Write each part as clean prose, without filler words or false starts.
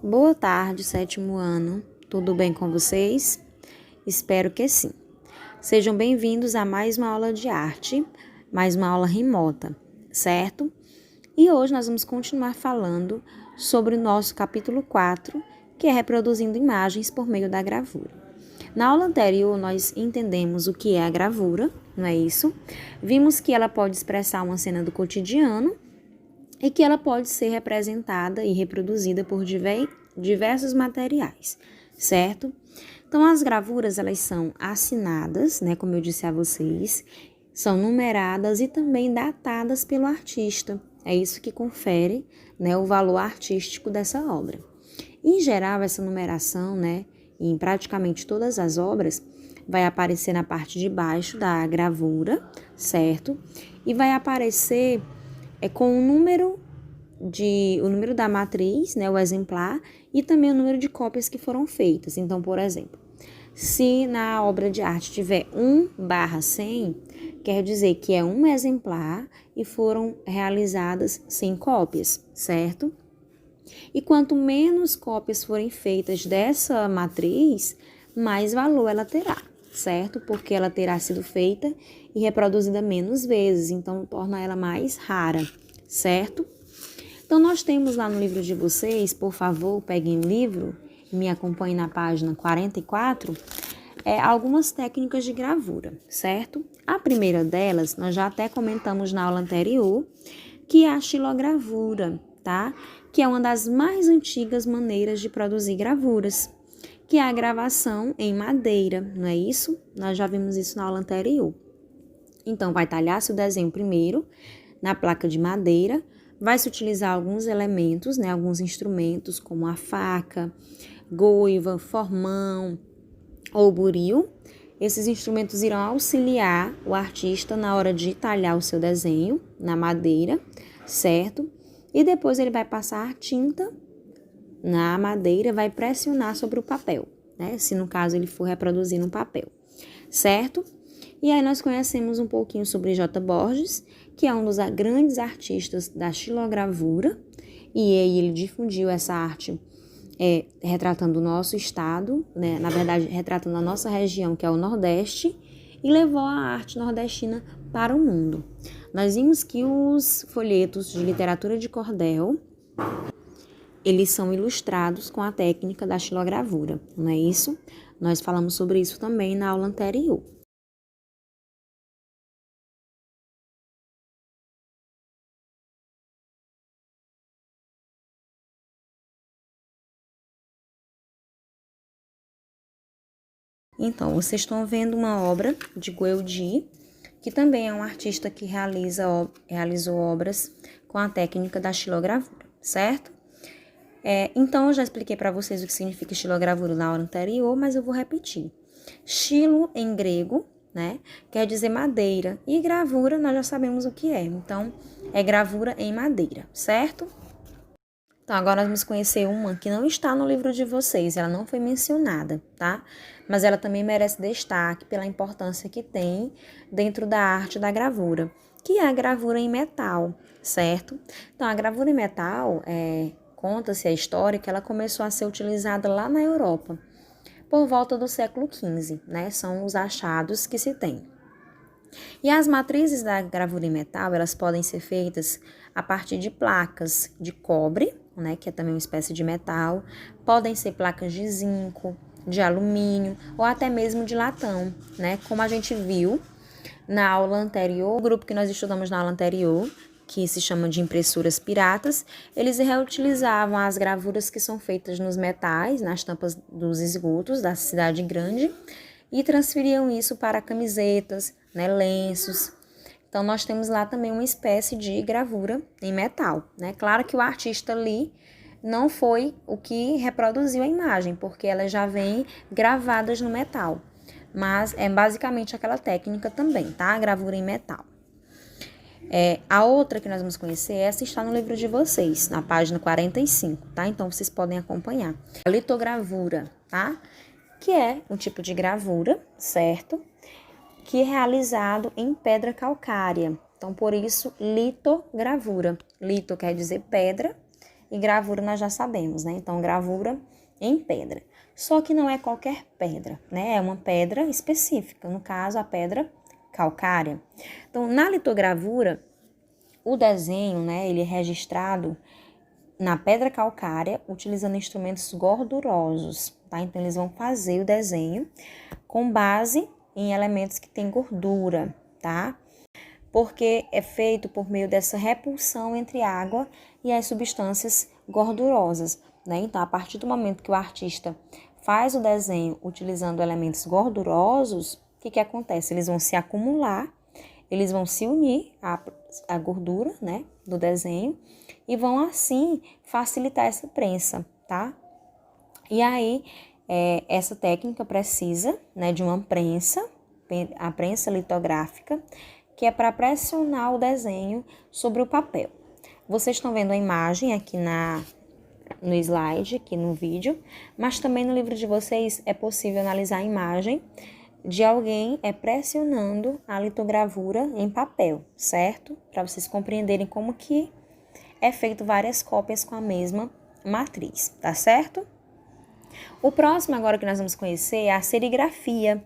Boa tarde, sétimo ano. Tudo bem com vocês? Espero que sim. Sejam bem-vindos a mais uma aula de arte, mais uma aula remota, certo? E hoje nós vamos continuar falando sobre o nosso capítulo 4, que é reproduzindo imagens por meio da gravura. Na aula anterior, nós entendemos o que é a gravura, não é isso? Vimos que ela pode expressar uma cena do cotidiano e que ela pode ser representada e reproduzida por diversos materiais, certo? Então, as gravuras, elas são assinadas, né, como eu disse a vocês, são numeradas e também datadas pelo artista. É isso que confere, né, o valor artístico dessa obra. Em geral, essa numeração, né, em praticamente todas as obras, vai aparecer na parte de baixo da gravura, certo? E vai aparecer com o número da matriz, né, o exemplar, e também o número de cópias que foram feitas. Então, por exemplo, se na obra de arte tiver 1/100, quer dizer que é um exemplar e foram realizadas 100 cópias, certo? E quanto menos cópias forem feitas dessa matriz, mais valor ela terá, certo? Porque ela terá sido feita e reproduzida menos vezes, então torna ela mais rara, certo? Então, nós temos lá no livro de vocês, por favor, peguem o livro e me acompanhem na página 44, algumas técnicas de gravura, certo? A primeira delas, nós já até comentamos na aula anterior, que é a xilogravura, tá? Que é uma das mais antigas maneiras de produzir gravuras, que é a gravação em madeira, não é isso? Nós já vimos isso na aula anterior. Então, vai talhar-se o desenho primeiro na placa de madeira, vai se utilizar alguns elementos, né, alguns instrumentos como a faca, goiva, formão ou buril. Esses instrumentos irão auxiliar o artista na hora de talhar o seu desenho na madeira, certo? E depois ele vai passar tinta na madeira, vai pressionar sobre o papel, né? Se no caso ele for reproduzir no papel, certo? E aí nós conhecemos um pouquinho sobre J. Borges, que é um dos grandes artistas da xilogravura, e aí ele difundiu essa arte retratando o nosso estado, né? Na verdade, retratando a nossa região, que é o Nordeste, e levou a arte nordestina para o mundo. Nós vimos que os folhetos de literatura de cordel, eles são ilustrados com a técnica da xilogravura, não é isso? Nós falamos sobre isso também na aula anterior. Então, vocês estão vendo uma obra de Gueldi, que também é um artista que realizou obras com a técnica da xilogravura, certo? Então, eu já expliquei para vocês o que significa xilogravura na aula anterior, mas eu vou repetir. Xilo, em grego, né, quer dizer madeira, e gravura nós já sabemos o que é. Então, é gravura em madeira, certo? Então, agora nós vamos conhecer uma que não está no livro de vocês, ela não foi mencionada, tá? Mas ela também merece destaque pela importância que tem dentro da arte da gravura, que é a gravura em metal, certo? Então, a gravura em metal, conta-se a história que ela começou a ser utilizada lá na Europa, por volta do século XV, né? São os achados que se tem. E as matrizes da gravura em metal, elas podem ser feitas a partir de placas de cobre, né, que é também uma espécie de metal, podem ser placas de zinco, de alumínio ou até mesmo de latão, né, como a gente viu na aula anterior, o grupo que nós estudamos na aula anterior, que se chama de impressoras piratas, eles reutilizavam as gravuras que são feitas nos metais, nas tampas dos esgotos da cidade grande, e transferiam isso para camisetas, né, lenços. Então, nós temos lá também uma espécie de gravura em metal, né? Claro que o artista ali não foi o que reproduziu a imagem, porque elas já vêm gravadas no metal. Mas é basicamente aquela técnica também, tá? A gravura em metal. A outra que nós vamos conhecer, essa está no livro de vocês, na página 45, tá? Então, vocês podem acompanhar. A litogravura, tá? Que é um tipo de gravura, certo? Que é realizado em pedra calcária. Então, por isso, litogravura. Lito quer dizer pedra e gravura nós já sabemos, né? Então, gravura em pedra. Só que não é qualquer pedra, né? É uma pedra específica, no caso, a pedra calcária. Então, na litogravura, o desenho, né, ele é registrado na pedra calcária, utilizando instrumentos gordurosos, tá? Então, eles vão fazer o desenho com base em elementos que têm gordura, tá? Porque é feito por meio dessa repulsão entre a água e as substâncias gordurosas, né? Então, a partir do momento que o artista faz o desenho utilizando elementos gordurosos, o que acontece? Eles vão se acumular, eles vão se unir à gordura, né, do desenho e vão, assim, facilitar essa prensa, tá? E aí, essa técnica precisa, né, de uma prensa, a prensa litográfica, que é para pressionar o desenho sobre o papel. Vocês estão vendo a imagem aqui no slide, aqui no vídeo, mas também no livro de vocês é possível analisar a imagem de alguém pressionando a litogravura em papel, certo? Para vocês compreenderem como que é feito várias cópias com a mesma matriz, tá certo? O próximo agora que nós vamos conhecer é a serigrafia,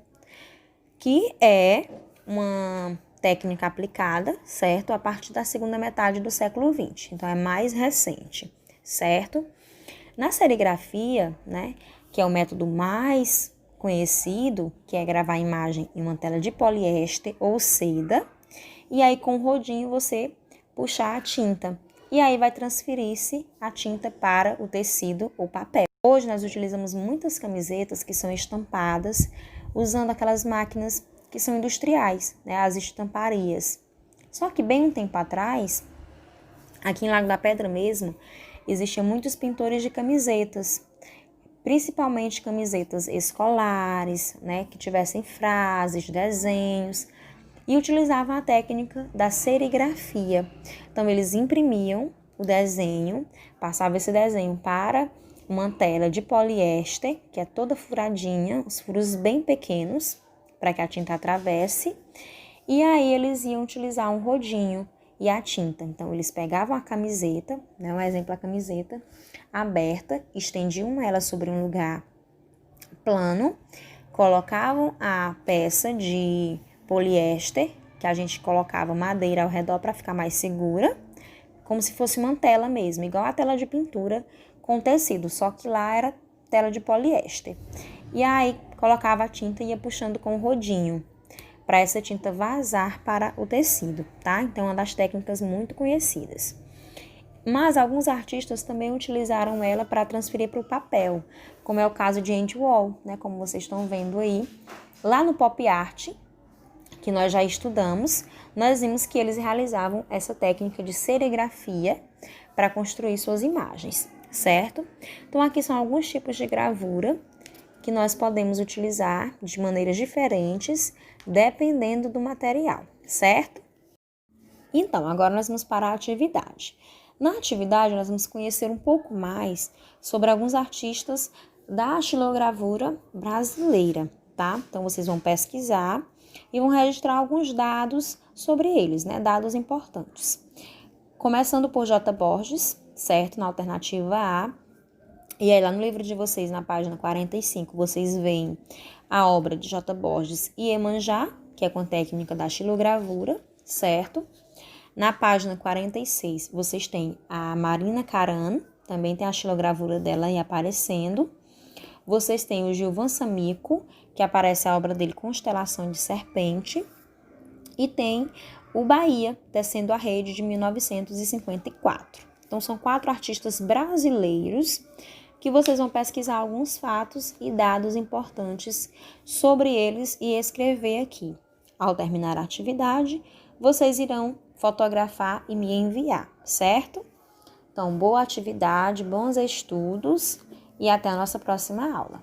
que é uma técnica aplicada, certo? A partir da segunda metade do século XX, então é mais recente, certo? Na serigrafia, né, que é o método mais conhecido, que é gravar a imagem em uma tela de poliéster ou seda, e aí com o rodinho você puxar a tinta, e aí vai transferir-se a tinta para o tecido ou papel. Hoje nós utilizamos muitas camisetas que são estampadas usando aquelas máquinas que são industriais, né, as estamparias. Só que bem um tempo atrás, aqui em Lago da Pedra mesmo, existiam muitos pintores de camisetas, principalmente camisetas escolares, né, que tivessem frases, desenhos, e utilizavam a técnica da serigrafia. Então, eles imprimiam o desenho, passavam esse desenho para uma tela de poliéster, que é toda furadinha, os furos bem pequenos, para que a tinta atravesse, e aí eles iam utilizar um rodinho e a tinta. Então, eles pegavam a camiseta, né, um exemplo, a camiseta aberta, estendiam ela sobre um lugar plano, colocavam a peça de poliéster, que a gente colocava madeira ao redor para ficar mais segura, como se fosse uma tela mesmo, igual a tela de pintura com tecido, só que lá era tela de poliéster. E aí colocava a tinta e ia puxando com o rodinho, para essa tinta vazar para o tecido, tá? Então, é uma das técnicas muito conhecidas. Mas alguns artistas também utilizaram ela para transferir para o papel, como é o caso de Andy Warhol, né? Como vocês estão vendo aí. Lá no Pop Art, que nós já estudamos, nós vimos que eles realizavam essa técnica de serigrafia para construir suas imagens, certo? Então, aqui são alguns tipos de gravura que nós podemos utilizar de maneiras diferentes, dependendo do material, certo? Então, agora nós vamos para a atividade. Na atividade, nós vamos conhecer um pouco mais sobre alguns artistas da xilogravura brasileira, tá? Então, vocês vão pesquisar e vão registrar alguns dados sobre eles, né? Dados importantes. Começando por J. Borges, certo? Na alternativa A. E aí, lá no livro de vocês, na página 45, vocês veem a obra de J. Borges e Iemanjá, que é com técnica da xilogravura, certo? Na página 46, vocês têm a Marina Karan, também tem a xilogravura dela aí aparecendo. Vocês têm o Gilvan Samico, que aparece a obra dele Constelação de Serpente. E tem o Bahia, Tecendo a Rede, de 1954. Então, são 4 artistas brasileiros que vocês vão pesquisar alguns fatos e dados importantes sobre eles e escrever aqui. Ao terminar a atividade, vocês irão fotografar e me enviar, certo? Então, boa atividade, bons estudos e até a nossa próxima aula.